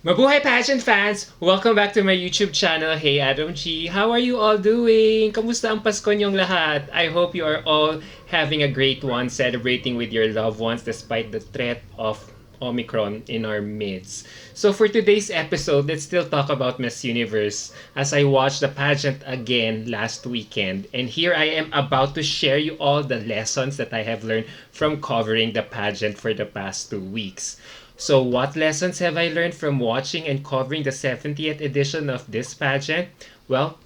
Mabuhay pageant fans! Welcome back to my YouTube channel. Hey Adam G, how are you all doing? Kamusta ang Pasko niyong lahat? I hope you are all having a great one, celebrating with your loved ones despite the threat of Omicron in our midst. So for today's episode, let's still talk about Miss Universe as I watched the pageant again last weekend. And here I am about to share you all the lessons that I have learned from covering the pageant for the past 2 weeks. So, what lessons have I learned from watching and covering the 70th edition of this pageant? Well,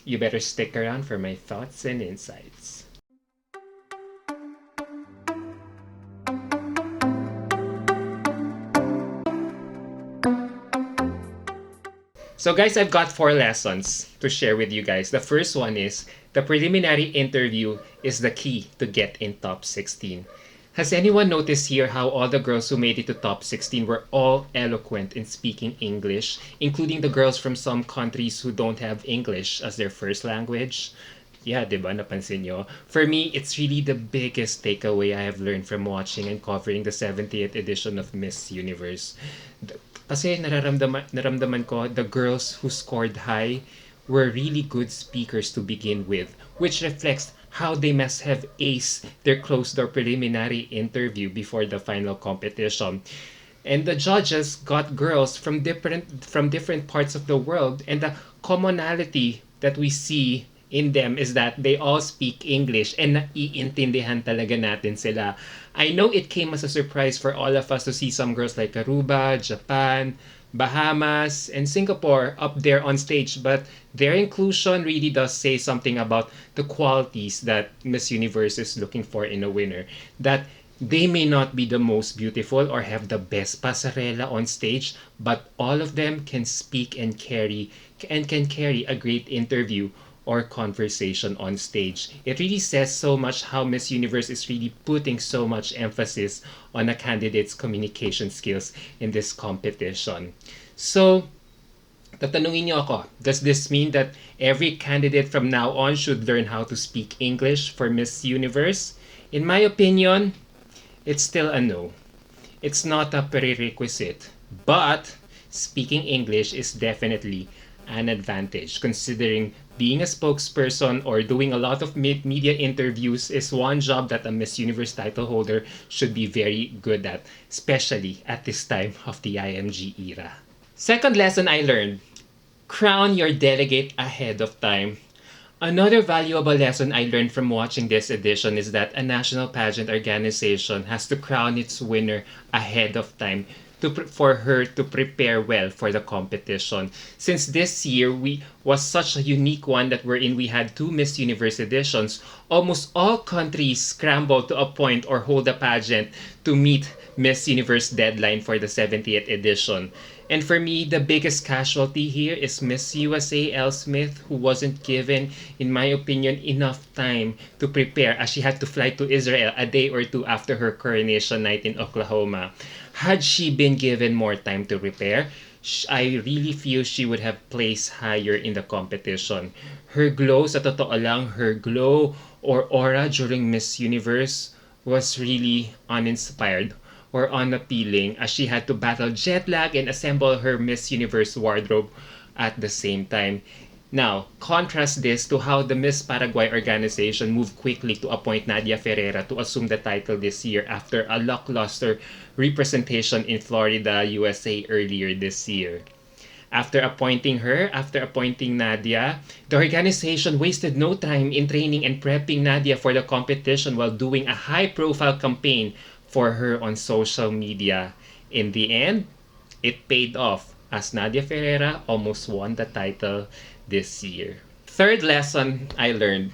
you better stick around for my thoughts and insights. So, guys, I've got 4 lessons to share with you guys. The first one is the preliminary interview is the key to get in top 16. Has anyone noticed here how all the girls who made it to top 16 were all eloquent in speaking English, including the girls from some countries who don't have English as their first language? Yeah, diba? Napansin nyo? For me, it's really the biggest takeaway I have learned from watching and covering the 70th edition of Miss Universe. Kasi nararamdaman ko the girls who scored high were really good speakers to begin with, which reflects how they must have aced their closed-door preliminary interview before the final competition. And the judges got girls from different parts of the world, and the commonality that we see in them is that they all speak English and naiintindihan talaga natin sila. I know it came as a surprise for all of us to see some girls like Aruba, Japan, Bahamas, and Singapore up there on stage, but their inclusion really does say something about the qualities that Miss Universe is looking for in a winner. That they may not be the most beautiful or have the best pasarela on stage, but all of them can speak and can carry a great interview or conversation on stage. It really says so much how Miss Universe is really putting so much emphasis on a candidate's communication skills in this competition. So, tatanungin niyo ako, does this mean that every candidate from now on should learn how to speak English for Miss Universe? In my opinion, it's still a no. It's not a prerequisite, but speaking English is definitely an advantage considering being a spokesperson or doing a lot of media interviews is one job that a Miss Universe title holder should be very good at, especially at this time of the IMG era. Second lesson I learned, crown your delegate ahead of time. Another valuable lesson I learned from watching this edition is that a national pageant organization has to crown its winner ahead of time for her to prepare well for the competition. Since this year was such a unique one that wherein we had 2 Miss Universe editions, almost all countries scrambled to appoint or hold a pageant to meet Miss Universe deadline for the 70th edition. And for me, the biggest casualty here is Miss USA Elle Smith, who wasn't given, in my opinion, enough time to prepare as she had to fly to Israel a day or two after her coronation night in Oklahoma. Had she been given more time to prepare, I really feel she would have placed higher in the competition. Her glow, sa totoo lang, her glow or aura during Miss Universe was really uninspired or unappealing as she had to battle jet lag and assemble her Miss Universe wardrobe at the same time. Now, contrast this to how the Miss Paraguay organization moved quickly to appoint Nadia Ferreira to assume the title this year after a lackluster representation in Florida, USA earlier this year. After appointing Nadia, the organization wasted no time in training and prepping Nadia for the competition while doing a high-profile campaign for her on social media. In the end, it paid off as Nadia Ferreira almost won the title this year. Third lesson I learned,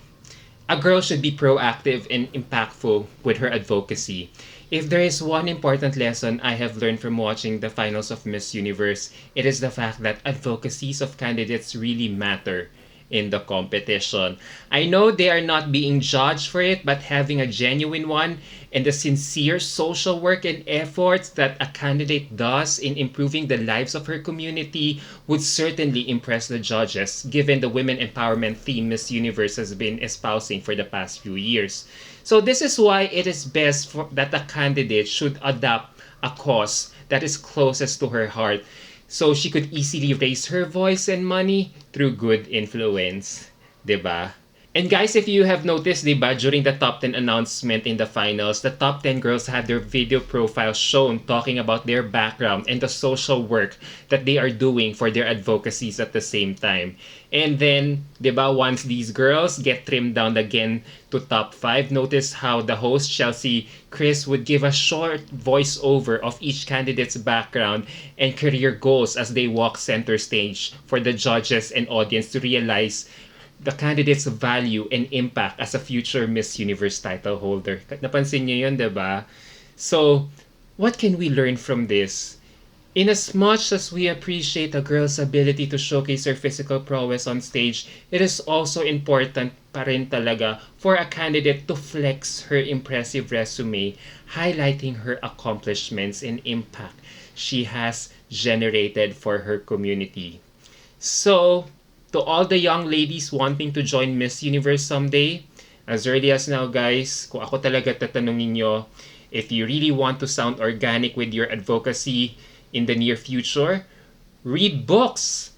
a girl should be proactive and impactful with her advocacy. If there is one important lesson I have learned from watching the finals of Miss Universe, it is the fact that advocacies of candidates really matter in the competition. I know they are not being judged for it, but having a genuine one and the sincere social work and efforts that a candidate does in improving the lives of her community would certainly impress the judges, given the women empowerment theme Miss Universe has been espousing for the past few years. So this is why it is best that a candidate should adopt a cause that is closest to her heart So she could easily raise her voice and money through good influence. 'Di ba? And guys, if you have noticed, diba, during the top 10 announcement in the finals, the top 10 girls had their video profiles shown talking about their background and the social work that they are doing for their advocacies at the same time. And then, diba, once these girls get trimmed down again to top 5, notice how the host, Chelsea Chris, would give a short voiceover of each candidate's background and career goals as they walk center stage for the judges and audience to realize the candidate's value and impact as a future Miss Universe title holder. Napansin niyo yun, diba? So, what can we learn from this? In as much as we appreciate a girl's ability to showcase her physical prowess on stage, it is also important pa rin talaga for a candidate to flex her impressive resume, highlighting her accomplishments and impact she has generated for her community. So, to all the young ladies wanting to join Miss Universe someday, as early as now guys, kung ako talaga tatanungin nyo, if you really want to sound organic with your advocacy in the near future, read books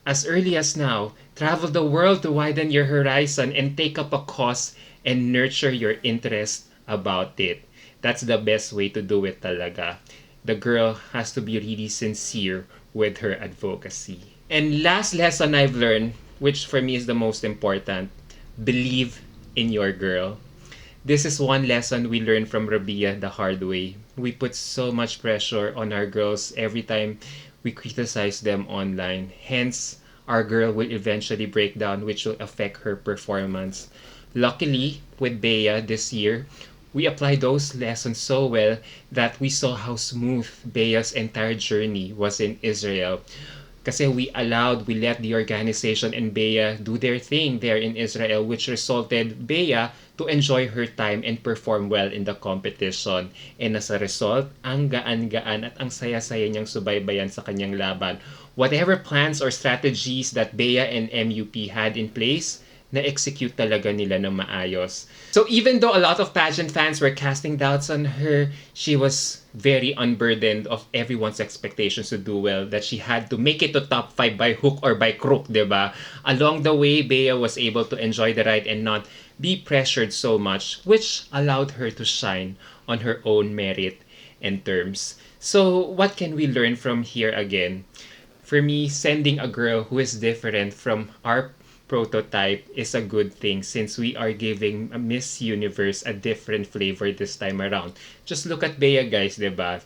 as early as now. Travel the world to widen your horizon and take up a cause and nurture your interest about it. That's the best way to do it talaga. The girl has to be really sincere with her advocacy. And last lesson I've learned, which for me is the most important, believe in your girl. This is one lesson we learned from Rabia the hard way. We put so much pressure on our girls every time we criticize them online. Hence, our girl will eventually break down, which will affect her performance. Luckily, with Bea this year, we applied those lessons so well that we saw how smooth Bea's entire journey was in Israel. Kasi we let the organization and Bea do their thing there in Israel, which resulted Bea to enjoy her time and perform well in the competition. And as a result, ang gaan-gaan at ang saya-saya niyang subaybayan sa kanyang laban. Whatever plans or strategies that Bea and MUP had in place, na-execute talaga nila ng maayos. So even though a lot of pageant fans were casting doubts on her, she was very unburdened of everyone's expectations to do well, that she had to make it to top 5 by hook or by crook, diba? Along the way, Bea was able to enjoy the ride and not be pressured so much, which allowed her to shine on her own merit and terms. So what can we learn from here again? For me, sending a girl who is different from our prototype is a good thing since we are giving a Miss Universe a different flavor this time around. Just look at Bea, guys, diba?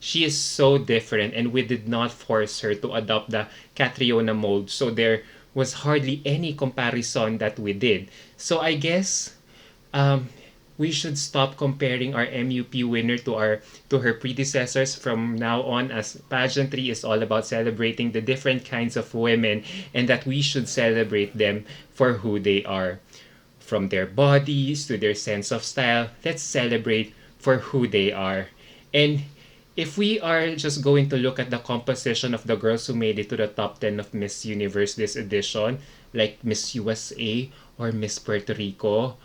She is so different and we did not force her to adopt the Catriona mold, so there was hardly any comparison that we did. So I guess we should stop comparing our MUP winner to her predecessors from now on, as pageantry is all about celebrating the different kinds of women and that we should celebrate them for who they are. From their bodies to their sense of style, let's celebrate for who they are. And if we are just going to look at the composition of the girls who made it to the top 10 of Miss Universe this edition, like Miss USA or Miss Puerto Rico,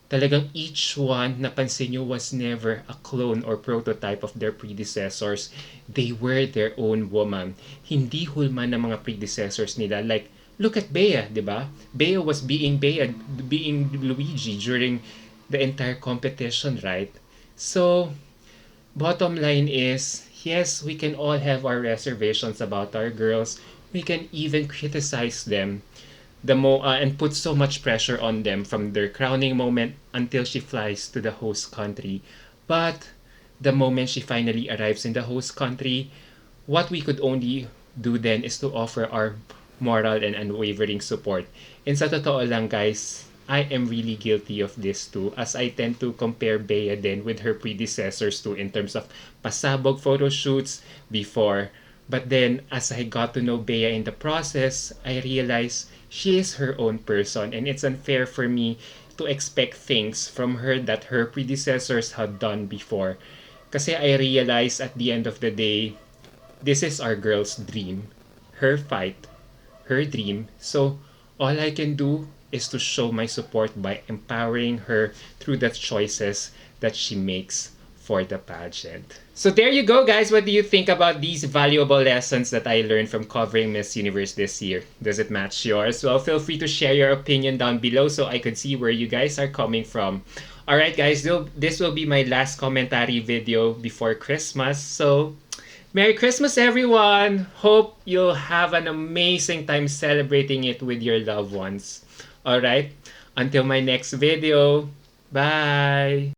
talagang each one, napansin nyo, was never a clone or prototype of their predecessors. They were their own woman. Hindi hulma ng mga predecessors nila. Like, look at Bea, di ba? Bea was being Luigi during the entire competition, right? So, bottom line is, yes, we can all have our reservations about our girls. We can even criticize them and put so much pressure on them from their crowning moment until she flies to the host country. But the moment she finally arrives in the host country, what we could only do then is to offer our moral and unwavering support. And sa totoo lang, guys, I am really guilty of this too, as I tend to compare Bea then with her predecessors too in terms of pasabog photo shoots before. But then, as I got to know Bea in the process, I realized she is her own person and it's unfair for me to expect things from her that her predecessors had done before. Kasi I realized at the end of the day, this is our girl's dream, her fight, her dream. So all I can do is to show my support by empowering her through the choices that she makes for the pageant. So there you go, guys. What do you think about these valuable lessons that I learned from covering Miss Universe this year? Does it match yours? Well, feel free to share your opinion down below so I could see where you guys are coming from. Alright, guys, this will be my last commentary video before Christmas. So, Merry Christmas, everyone! Hope you'll have an amazing time celebrating it with your loved ones. Alright, until my next video, bye!